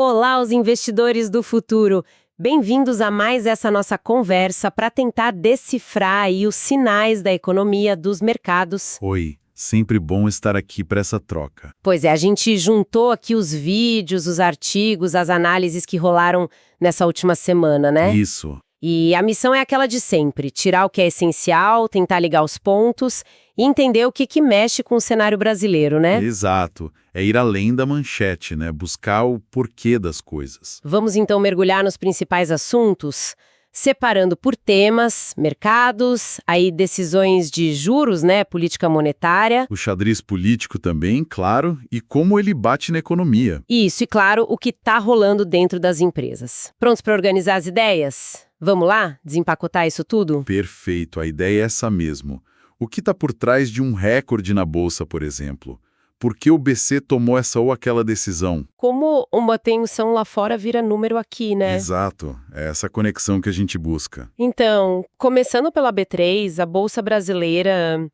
Olá, os investidores do futuro! Bem-vindos a mais essa nossa conversa para tentar decifrar aí os sinais da economia dos mercados. Oi, sempre bom estar aqui para essa troca. Pois é, a gente juntou aqui os vídeos, os artigos, as análises que rolaram nessa última semana, né? Isso, E a missão é aquela de sempre, tirar o que é essencial, tentar ligar os pontos e entender o que mexe com o cenário brasileiro, né? exato. É ir além da manchete, né? Buscar o porquê das coisas. Vamos então mergulhar nos principais assuntos, separando por temas, mercados, aí decisões de juros, né, política monetária. O xadrez político também, claro, e como ele bate na economia. Isso, e claro, o que está rolando dentro das empresas. Prontos para organizar as ideias? Vamos lá? Desempacotar isso tudo? Perfeito, a ideia é essa mesmo. O que está por trás de um recorde na Bolsa, por exemplo? Por que o BC tomou essa ou aquela decisão? Como uma tensão lá fora vira número aqui, né? Exato, é essa conexão que a gente busca. Então, começando pela B3, a Bolsa Brasileira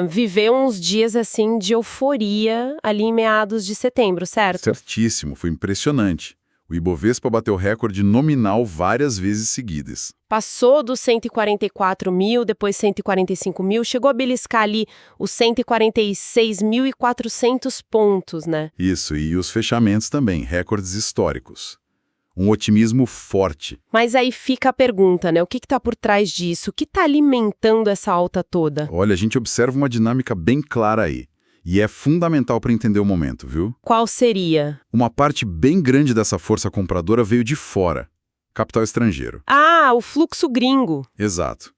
viveu uns dias assim de euforia ali em meados de setembro, certo? Certíssimo, foi impressionante. O Ibovespa bateu recorde nominal várias vezes seguidas. Passou dos 144 mil, depois 145 mil, chegou a beliscar ali os 146.400 pontos, né? Isso, e os fechamentos também, recordes históricos. Um otimismo forte. Mas aí fica a pergunta, né? O que está por trás disso? O que está alimentando essa alta toda? Olha, a gente observa uma dinâmica bem clara aí. E é fundamental para entender o momento, viu? Qual seria? Uma parte bem grande dessa força compradora veio de fora. Capital estrangeiro. Ah, o fluxo gringo. Exato.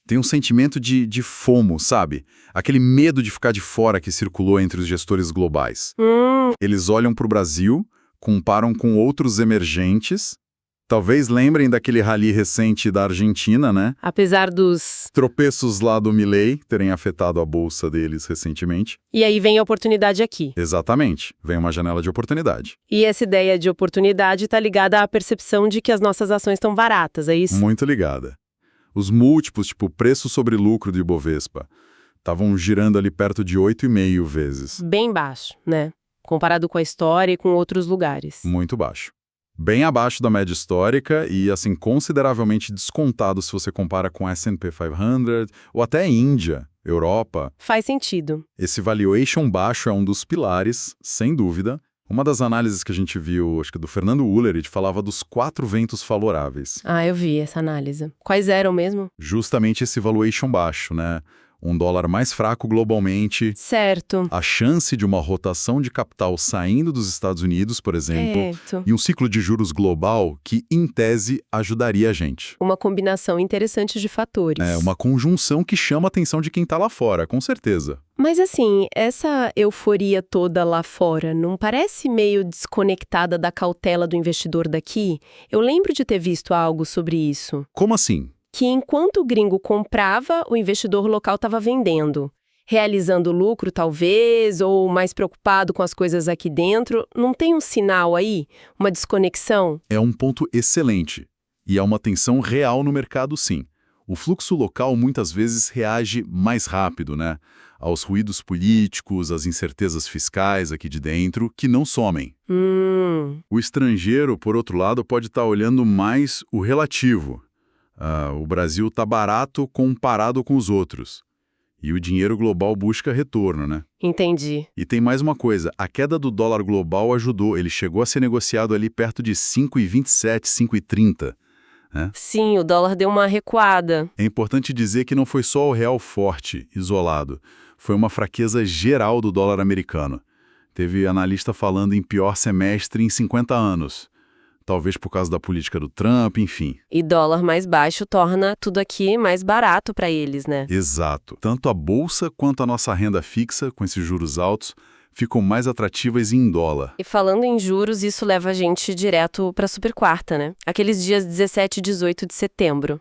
Tem um sentimento de FOMO, sabe? Aquele medo de ficar de fora que circulou entre os gestores globais. Eles olham para o Brasil, comparam com outros emergentes. Talvez lembrem daquele rally recente da Argentina, né? Apesar dos... Tropeços lá do Milei terem afetado a bolsa deles recentemente. E aí vem a oportunidade aqui. Exatamente. Vem uma janela de oportunidade. E essa ideia de oportunidade está ligada à percepção de que as nossas ações estão baratas, é isso? Muito ligada. Os múltiplos, tipo preço sobre lucro do Ibovespa, estavam girando ali perto de 8,5 vezes. Bem baixo, né? Comparado com a história e com outros lugares. Muito baixo. Bem abaixo da média histórica e, assim, consideravelmente descontado se você compara com S&P 500 ou até Índia, Europa. Faz sentido. Esse valuation baixo é um dos pilares, sem dúvida. Uma das análises que a gente viu, acho que do Fernando Ullerich, falava dos 4 ventos favoráveis. Ah, eu vi essa análise. Quais eram mesmo? Justamente esse valuation baixo, né? Um dólar mais fraco globalmente, Certo. a chance de uma rotação de capital saindo dos Estados Unidos, por exemplo, Certo. e um ciclo de juros global que, em tese, ajudaria a gente. Uma combinação interessante de fatores. É uma conjunção que chama a atenção de quem está lá fora, com certeza. Mas assim, essa euforia toda lá fora não parece meio desconectada da cautela do investidor daqui? Eu lembro de ter visto algo sobre isso. Como assim? Que enquanto o gringo comprava, o investidor local estava vendendo. Realizando lucro, talvez, ou mais preocupado com as coisas aqui dentro. Não tem um sinal aí? Uma desconexão? É um ponto excelente. E há uma tensão real no mercado, sim. O fluxo local muitas vezes reage mais rápido, né? Aos ruídos políticos, às incertezas fiscais aqui de dentro, que não somem. O estrangeiro, por outro lado, pode estar olhando mais o relativo. O Brasil está barato comparado com os outros. E o dinheiro global busca retorno, né? Entendi. E tem mais uma coisa, a queda do dólar global ajudou, ele chegou a ser negociado ali perto de 5,27, 5,30. Né? Sim, o dólar deu uma recuada. É importante dizer que não foi só o real forte, isolado. Foi uma fraqueza geral do dólar americano. Teve analista falando em pior semestre em 50 anos. Talvez por causa da política do Trump, enfim. E dólar mais baixo torna tudo aqui mais barato para eles, né? Exato. Tanto a bolsa quanto a nossa renda fixa, com esses juros altos, ficam mais atrativas em dólar. E falando em juros, isso leva a gente direto para a super quarta, né? Aqueles dias 17 e 18 de setembro.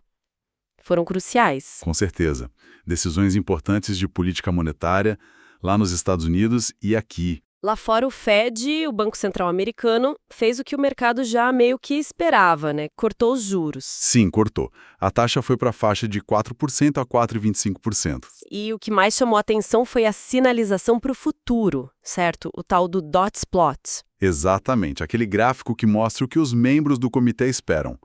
Foram cruciais. Com certeza. Decisões importantes de política monetária lá nos Estados Unidos e aqui. Lá fora, o Fed, o Banco Central Americano, fez o que o mercado já meio que esperava, né? Cortou os juros. Sim, cortou. A taxa foi para a faixa de 4% a 4,25%. E o que mais chamou a atenção foi a sinalização para o futuro, certo? O tal do Dots Plot. Exatamente, aquele gráfico que mostra o que os membros do comitê esperam.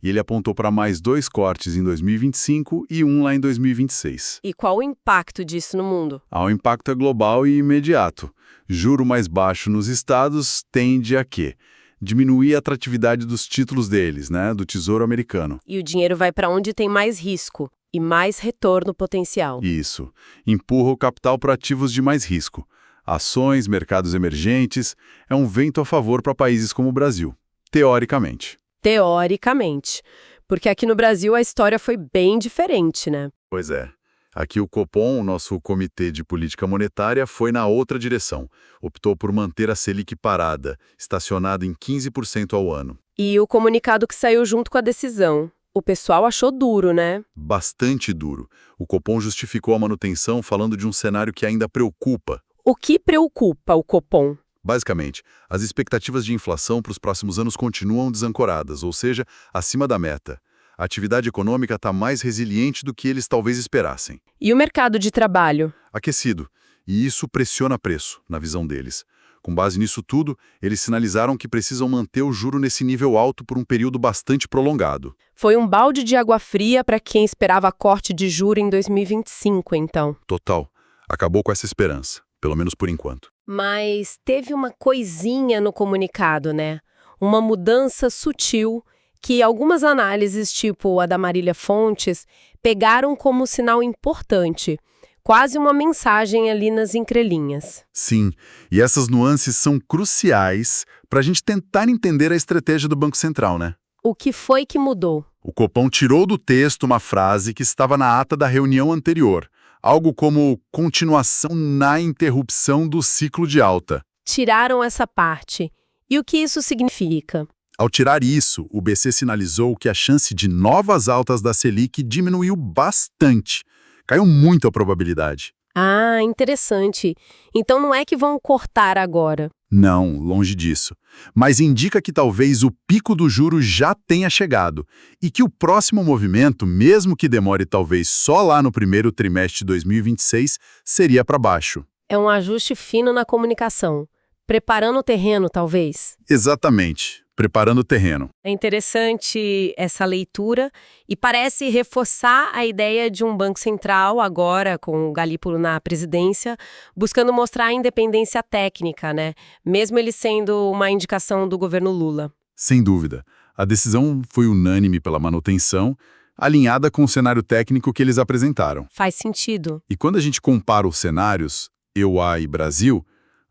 E ele apontou para mais 2 cortes em 2025 e um lá em 2026. E qual o impacto disso no mundo? O impacto é global e imediato. Juro mais baixo nos estados tende a quê? Diminuir a atratividade dos títulos deles, né, do Tesouro Americano. E o dinheiro vai para onde tem mais risco e mais retorno potencial. Isso. Empurra o capital para ativos de mais risco. Ações, mercados emergentes, é um vento a favor para países como o Brasil, teoricamente. Teoricamente. Porque aqui no Brasil a história foi bem diferente, né? Pois é. Aqui o Copom, o nosso Comitê de Política Monetária, foi na outra direção. Optou por manter a Selic parada, estacionada em 15% ao ano. E o comunicado que saiu junto com a decisão. O pessoal achou duro, né? Bastante duro. O Copom justificou a manutenção falando de um cenário que ainda preocupa. O que preocupa o Copom? Basicamente, as expectativas de inflação para os próximos anos continuam desancoradas, ou seja, acima da meta. A atividade econômica está mais resiliente do que eles talvez esperassem. E o mercado de trabalho? Aquecido. E isso pressiona preço, na visão deles. Com base nisso tudo, eles sinalizaram que precisam manter o juro nesse nível alto por um período bastante prolongado. Foi um balde de água fria para quem esperava corte de juro em 2025, então. Total. Acabou com essa esperança, pelo menos por enquanto. Mas teve uma coisinha no comunicado, né? Uma mudança sutil que algumas análises, tipo a da Marília Fontes, pegaram como sinal importante. Quase uma mensagem ali nas entrelinhas. Sim, e essas nuances são cruciais para a gente tentar entender a estratégia do Banco Central, né? O que foi que mudou? O Copom tirou do texto uma frase que estava na ata da reunião anterior. Algo como continuação na interrupção do ciclo de alta. Tiraram essa parte. E o que isso significa? Ao tirar isso, o BC sinalizou que a chance de novas altas da Selic diminuiu bastante. Caiu muito a probabilidade. Ah, interessante. Então não é que vão cortar agora. Não, longe disso. Mas indica que talvez o pico do juro já tenha chegado e que o próximo movimento, mesmo que demore talvez só lá no primeiro trimestre de 2026, seria para baixo. É um ajuste fino na comunicação. Preparando o terreno, talvez. Exatamente. Preparando o terreno. É interessante essa leitura e parece reforçar a ideia de um Banco Central, agora com o Galípolo na presidência, buscando mostrar a independência técnica, né? Mesmo ele sendo uma indicação do governo Lula. Sem dúvida. A decisão foi unânime pela manutenção, alinhada com o cenário técnico que eles apresentaram. Faz sentido. E quando a gente compara os cenários, EUA e Brasil,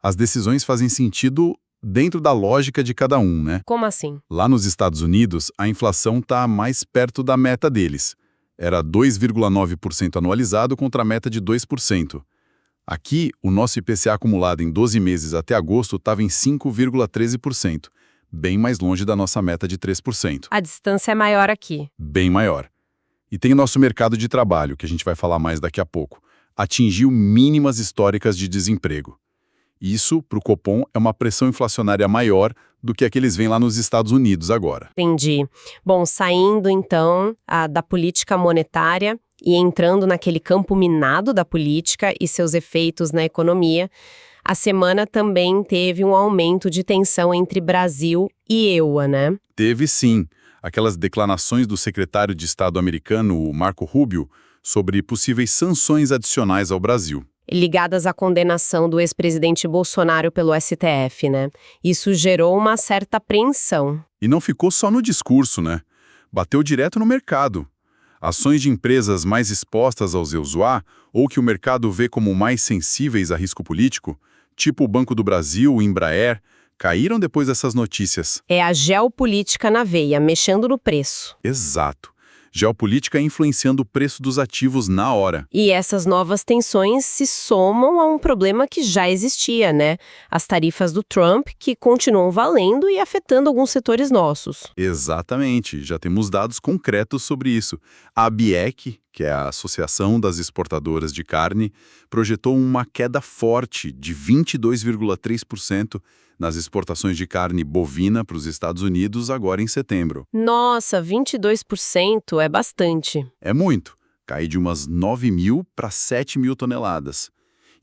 as decisões fazem sentido dentro da lógica de cada um, né? Como assim? Lá nos Estados Unidos, a inflação está mais perto da meta deles. Era 2,9% anualizado contra a meta de 2%. Aqui, o nosso IPCA acumulado em 12 meses até agosto estava em 5,13%, bem mais longe da nossa meta de 3%. A distância é maior aqui. Bem maior. E tem o nosso mercado de trabalho, que a gente vai falar mais daqui a pouco. Atingiu mínimas históricas de desemprego. Isso, para o Copom, é uma pressão inflacionária maior do que a que eles veem lá nos Estados Unidos agora. Entendi. Bom, saindo então da política monetária e entrando naquele campo minado da política e seus efeitos na economia, a semana também teve um aumento de tensão entre Brasil e EUA, né? Teve sim. Aquelas declarações do secretário de Estado americano, o Marco Rubio, sobre possíveis sanções adicionais ao Brasil. Ligadas à condenação do ex-presidente Bolsonaro pelo STF, né? Isso gerou uma certa apreensão. E não ficou só no discurso, né? Bateu direto no mercado. Ações de empresas mais expostas aos EUSUA, ou que o mercado vê como mais sensíveis a risco político, tipo o Banco do Brasil, o Embraer, caíram depois dessas notícias. É a geopolítica na veia, mexendo no preço. Exato. Geopolítica influenciando o preço dos ativos na hora. E essas novas tensões se somam a um problema que já existia, né? As tarifas do Trump, que continuam valendo e afetando alguns setores nossos. Exatamente, já temos dados concretos sobre isso. A ABIEC, que é a Associação das Exportadoras de Carne, projetou uma queda forte de 22,3% nas exportações de carne bovina para os Estados Unidos agora em setembro. Nossa, 22% é bastante. É muito, cai de umas 9 mil para 7 mil toneladas.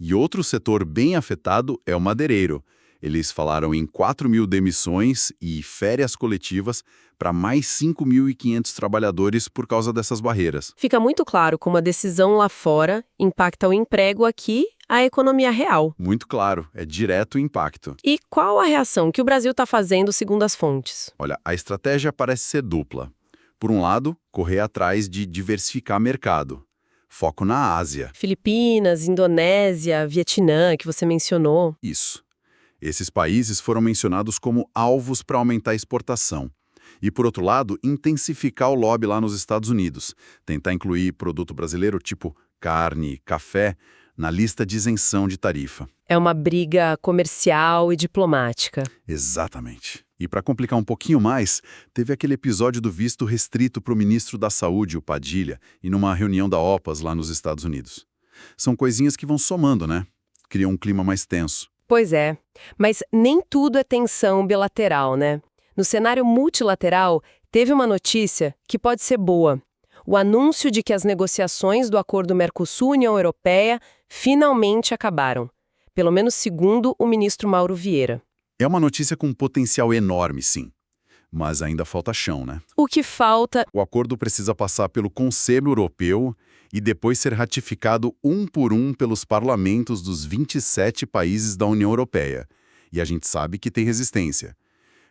E outro setor bem afetado é o madeireiro. Eles falaram em 4 mil demissões e férias coletivas para mais 5.500 trabalhadores por causa dessas barreiras. Fica muito claro como a decisão lá fora impacta o emprego aqui, a economia real. Muito claro, é direto impacto. E qual a reação que o Brasil está fazendo segundo as fontes? Olha, a estratégia parece ser dupla. Por um lado, correr atrás de diversificar mercado. Foco na Ásia. Filipinas, Indonésia, Vietnã, que você mencionou. Isso. Esses países foram mencionados como alvos para aumentar a exportação. E, por outro lado, intensificar o lobby lá nos Estados Unidos. Tentar incluir produto brasileiro tipo carne, café, na lista de isenção de tarifa. É uma briga comercial e diplomática. Exatamente. E para complicar um pouquinho mais, teve aquele episódio do visto restrito para o ministro da Saúde, o Padilha, e numa reunião da OPAS lá nos Estados Unidos. São coisinhas que vão somando, né? Criam um clima mais tenso. Pois é, mas nem tudo é tensão bilateral, né? No cenário multilateral, teve uma notícia que pode ser boa. O anúncio de que as negociações do acordo Mercosul-União Europeia finalmente acabaram. Pelo menos segundo o ministro Mauro Vieira. É uma notícia com um potencial enorme, sim. Mas ainda falta chão, né? O que falta... O acordo precisa passar pelo Conselho Europeu e depois ser ratificado um por um pelos parlamentos dos 27 países da União Europeia. E a gente sabe que tem resistência,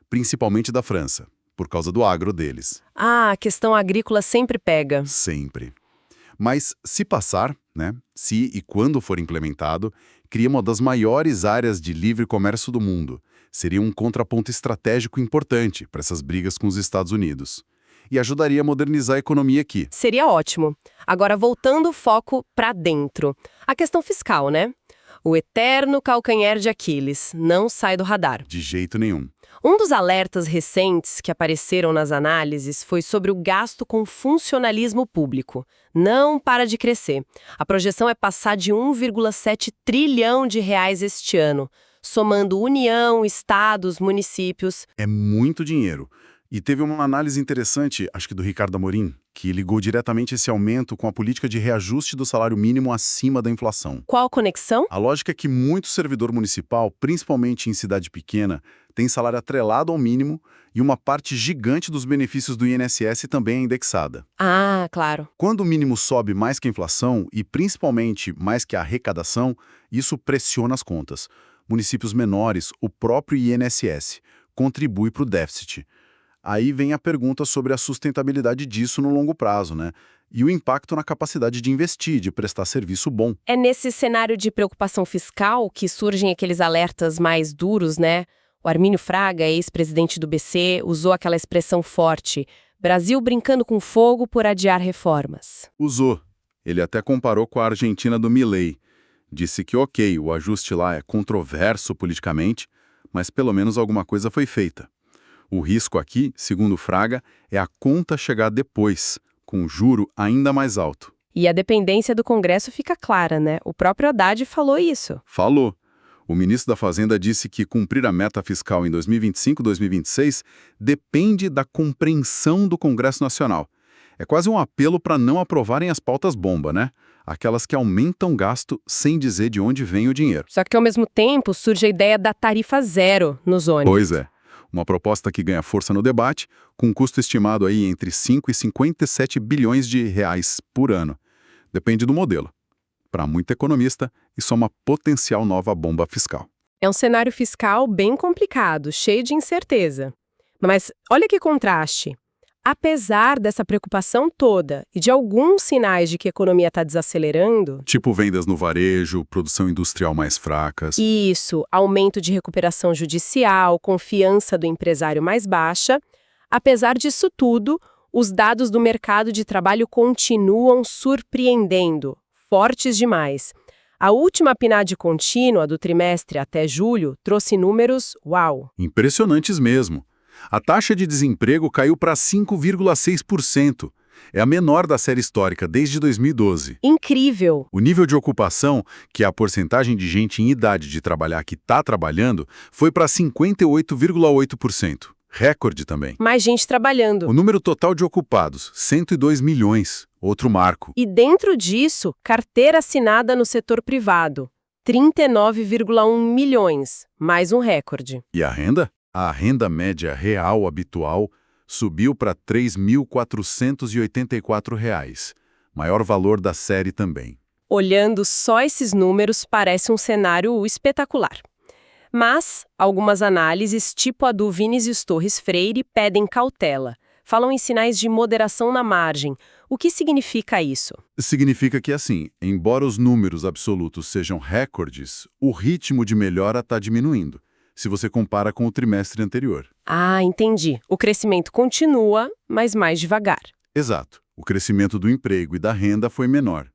principalmente da França, por causa do agro deles. Ah, a questão agrícola sempre pega. Sempre. Mas se passar, né, se e quando for implementado, cria uma das maiores áreas de livre comércio do mundo. Seria um contraponto estratégico importante para essas brigas com os Estados Unidos. E ajudaria a modernizar a economia aqui. Seria ótimo. Agora, voltando o foco para dentro. A questão fiscal, né? O eterno calcanhar de Aquiles não sai do radar. De jeito nenhum. Um dos alertas recentes que apareceram nas análises foi sobre o gasto com funcionalismo público. Não para de crescer. A projeção é passar de 1,7 trilhão de reais este ano, somando União, estados, municípios. É muito dinheiro. E teve uma análise interessante, acho que do Ricardo Amorim, que ligou diretamente esse aumento com a política de reajuste do salário mínimo acima da inflação. Qual conexão? A lógica é que muito servidor municipal, principalmente em cidade pequena, tem salário atrelado ao mínimo e uma parte gigante dos benefícios do INSS também é indexada. Ah, claro. Quando o mínimo sobe mais que a inflação e principalmente mais que a arrecadação, isso pressiona as contas. Municípios menores, o próprio INSS, contribui para o déficit. Aí vem a pergunta sobre a sustentabilidade disso no longo prazo, né? E o impacto na capacidade de investir, de prestar serviço bom. É nesse cenário de preocupação fiscal que surgem aqueles alertas mais duros, né? O Armínio Fraga, ex-presidente do BC, usou aquela expressão forte: Brasil brincando com fogo por adiar reformas. Usou. Ele até comparou com a Argentina do Milei. Disse que, ok, o ajuste lá é controverso politicamente, mas pelo menos alguma coisa foi feita. O risco aqui, segundo Fraga, é a conta chegar depois, com juro ainda mais alto. E a dependência do Congresso fica clara, né? O próprio Haddad falou isso. Falou. O ministro da Fazenda disse que cumprir a meta fiscal em 2025 e 2026 depende da compreensão do Congresso Nacional. É quase um apelo para não aprovarem as pautas bomba, né? Aquelas que aumentam gasto sem dizer de onde vem o dinheiro. Só que, ao mesmo tempo, surge a ideia da tarifa zero nos ônibus. Pois é. Uma proposta que ganha força no debate, com um custo estimado aí entre 5 e 57 bilhões de reais por ano. Depende do modelo. Para muito economista, isso é uma potencial nova bomba fiscal. É um cenário fiscal bem complicado, cheio de incerteza. Mas olha que contraste. Apesar dessa preocupação toda e de alguns sinais de que a economia está desacelerando... Tipo vendas no varejo, produção industrial mais fracas... Isso, aumento de recuperação judicial, confiança do empresário mais baixa. Apesar disso tudo, Os dados do mercado de trabalho continuam surpreendendo, fortes demais. A última PNAD contínua do trimestre até julho trouxe números uau. Impressionantes mesmo. A taxa de desemprego caiu para 5,6%. É a menor da série histórica desde 2012. Incrível! O nível de ocupação, que é a porcentagem de gente em idade de trabalhar que está trabalhando, foi para 58,8%. Recorde também. Mais gente trabalhando. O número total de ocupados, 102 milhões, outro marco. E dentro disso, carteira assinada no setor privado, 39,1 milhões, mais um recorde. E a renda? A renda média real habitual subiu para R$ 3.484, maior valor da série também. Olhando só esses números, parece um cenário espetacular. Mas algumas análises, tipo a do Vinícius Torres Freire, pedem cautela. Falam em sinais de moderação na margem. O que significa isso? Significa que, assim, embora os números absolutos sejam recordes, o ritmo de melhora está diminuindo, se você compara com o trimestre anterior. Ah, entendi. O crescimento continua, mas mais devagar. Exato. O crescimento do emprego e da renda foi menor.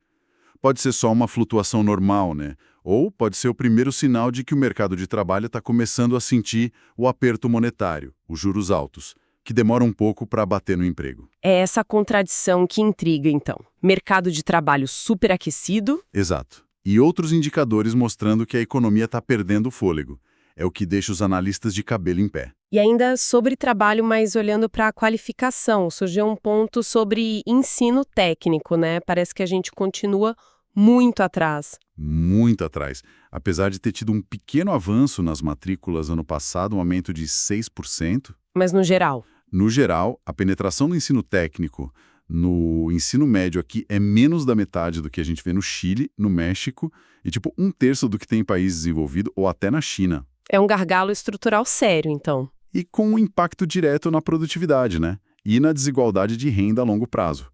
Pode ser só uma flutuação normal, né? Ou pode ser o primeiro sinal de que o mercado de trabalho está começando a sentir o aperto monetário, os juros altos, que demora um pouco para bater no emprego. É essa contradição que intriga, então. Mercado de trabalho superaquecido. Exato. E outros indicadores mostrando que a economia está perdendo o fôlego. É o que deixa os analistas de cabelo em pé. E ainda sobre trabalho, mas olhando para a qualificação, surgiu um ponto sobre ensino técnico, né? Parece que a gente continua muito atrás. Muito atrás. Apesar de ter tido um pequeno avanço nas matrículas ano passado, um aumento de 6%. Mas no geral? No geral, a penetração do ensino técnico no ensino médio aqui é menos da metade do que a gente vê no Chile, no México, e tipo 1/3 do que tem em país desenvolvido ou até na China. É um gargalo estrutural sério, então. E com um impacto direto na produtividade, né? E na desigualdade de renda a longo prazo.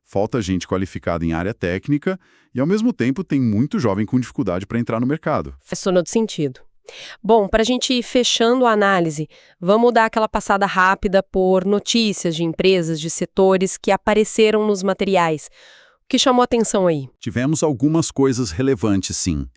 Falta gente qualificada em área técnica e, ao mesmo tempo, tem muito jovem com dificuldade para entrar no mercado. Faz todo sentido. Bom, para a gente ir fechando a análise, vamos dar aquela passada rápida por notícias de empresas, de setores que apareceram nos materiais. O que chamou a atenção aí? Tivemos algumas coisas relevantes, sim.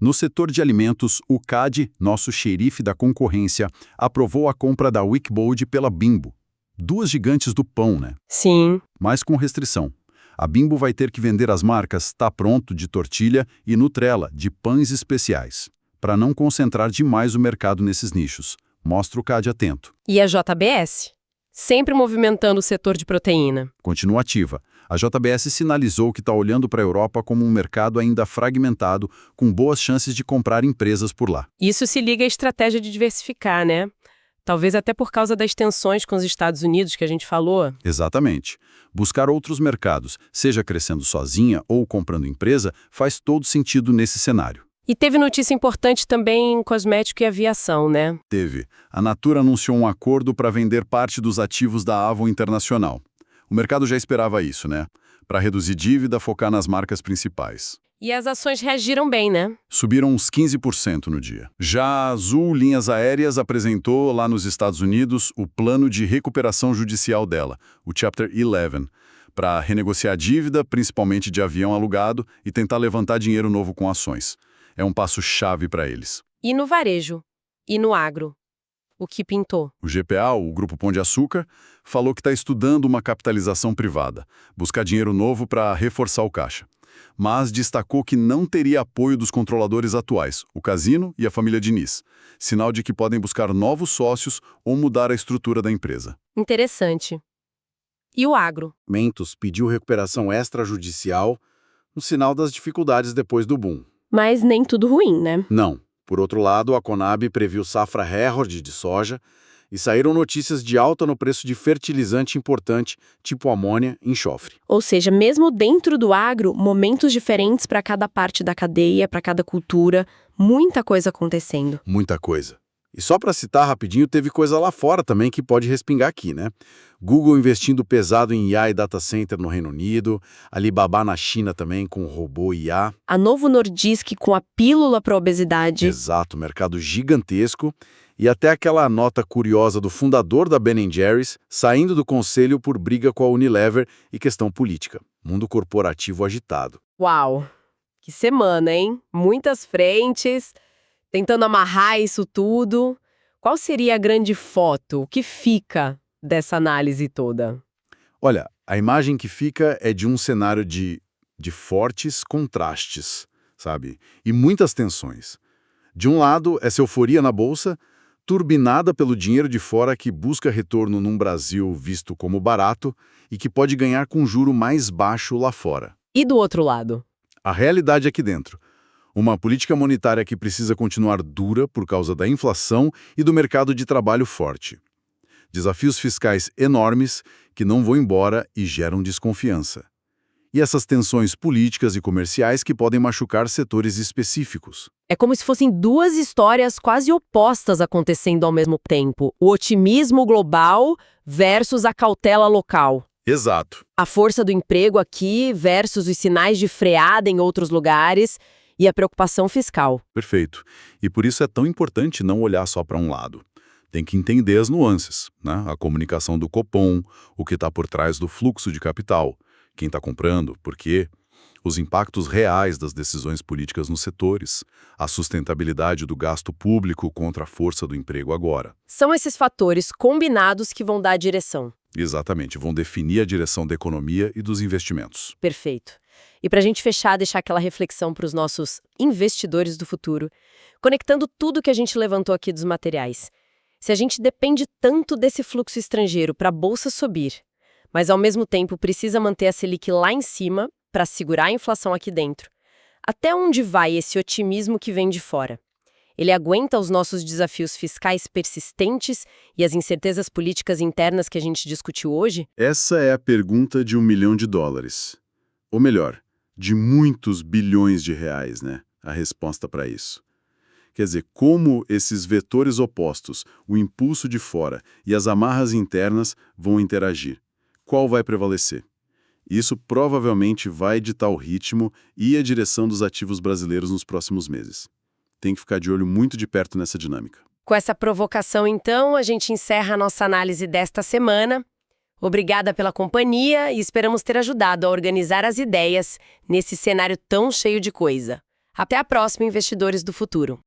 No setor de alimentos, o CAD, nosso xerife da concorrência, aprovou a compra da Wickbold pela Bimbo. Duas gigantes do pão, né? Sim. Mas com restrição. A Bimbo vai ter que vender as marcas Tá Pronto, de tortilha, e Nutrela, de pães especiais, para não concentrar demais o mercado nesses nichos. Mostra o CAD atento. E a JBS? Sempre movimentando o setor de proteína. Continua ativa. A JBS sinalizou que está olhando para a Europa como um mercado ainda fragmentado, com boas chances de comprar empresas por lá. Isso se liga à estratégia de diversificar, né? Talvez até por causa das tensões com os Estados Unidos que a gente falou. Exatamente. Buscar outros mercados, seja crescendo sozinha ou comprando empresa, faz todo sentido nesse cenário. E teve notícia importante também em cosmético e aviação, né? Teve. A Natura anunciou um acordo para vender parte dos ativos da Avon Internacional. O mercado já esperava isso, né? Para reduzir dívida, focar nas marcas principais. E as ações reagiram bem, né? Subiram uns 15% no dia. Já a Azul Linhas Aéreas apresentou lá nos Estados Unidos o plano de recuperação judicial dela, o Chapter 11, para renegociar a dívida, principalmente de avião alugado, e tentar levantar dinheiro novo com ações. É um passo-chave para eles. E no varejo? E no agro? O que pintou? O GPA, o Grupo Pão de Açúcar, falou que está estudando uma capitalização privada, buscar dinheiro novo para reforçar o caixa. Mas destacou que não teria apoio dos controladores atuais, o Casino e a família Diniz, sinal de que podem buscar novos sócios ou mudar a estrutura da empresa. Interessante. E o agro? Mentos pediu recuperação extrajudicial, um sinal das dificuldades depois do boom. Mas nem tudo ruim, né? Não. Por outro lado, a Conab previu safra recorde de soja e saíram notícias de alta no preço de fertilizante importante, tipo amônia e enxofre. Ou seja, mesmo dentro do agro, momentos diferentes para cada parte da cadeia, para cada cultura, muita coisa acontecendo. Muita coisa. E só para citar rapidinho, teve coisa lá fora também que pode respingar aqui, né? Google investindo pesado em IA e data center no Reino Unido, Alibaba na China também com robô IA. A Novo Nordisk com a pílula para obesidade. Exato, mercado gigantesco. E até aquela nota curiosa do fundador da Ben Jerry's saindo do conselho por briga com a Unilever e questão política. Mundo corporativo agitado. Uau! Que semana, hein? Muitas frentes, tentando amarrar isso tudo. Qual seria a grande foto? O que fica dessa análise toda? Olha, a imagem que fica é de um cenário de fortes contrastes, sabe? E muitas tensões. De um lado, essa euforia na bolsa, turbinada pelo dinheiro de fora que busca retorno num Brasil visto como barato e que pode ganhar com juro mais baixo lá fora. E do outro lado? A realidade aqui dentro. Uma política monetária que precisa continuar dura por causa da inflação e do mercado de trabalho forte. Desafios fiscais enormes que não vão embora e geram desconfiança. E essas tensões políticas e comerciais que podem machucar setores específicos. É como se fossem duas histórias quase opostas acontecendo ao mesmo tempo. O otimismo global versus a cautela local. Exato. A força do emprego aqui versus os sinais de freada em outros lugares e a preocupação fiscal. Perfeito. E por isso é tão importante não olhar só para um lado. Tem que entender as nuances, né? A comunicação do Copom, o que está por trás do fluxo de capital, quem está comprando, por quê, os impactos reais das decisões políticas nos setores, a sustentabilidade do gasto público contra a força do emprego agora. São esses fatores combinados que vão dar a direção. Exatamente, vão definir a direção da economia e dos investimentos. Perfeito. E para a gente fechar, deixar aquela reflexão para os nossos investidores do futuro, conectando tudo que a gente levantou aqui dos materiais. Se a gente depende tanto desse fluxo estrangeiro para a bolsa subir, mas ao mesmo tempo precisa manter a Selic lá em cima para segurar a inflação aqui dentro, até onde vai esse otimismo que vem de fora? Ele aguenta os nossos desafios fiscais persistentes e as incertezas políticas internas que a gente discutiu hoje? Essa é a pergunta de $1 milhão. Ou melhor, de muitos bilhões de reais, né? A resposta para isso. Quer dizer, como esses vetores opostos, o impulso de fora e as amarras internas vão interagir? Qual vai prevalecer? Isso provavelmente vai ditar o ritmo e a direção dos ativos brasileiros nos próximos meses. Tem que ficar de olho muito de perto nessa dinâmica. Com essa provocação, então, a gente encerra a nossa análise desta semana. Obrigada pela companhia e esperamos ter ajudado a organizar as ideias nesse cenário tão cheio de coisa. Até a próxima, investidores do futuro.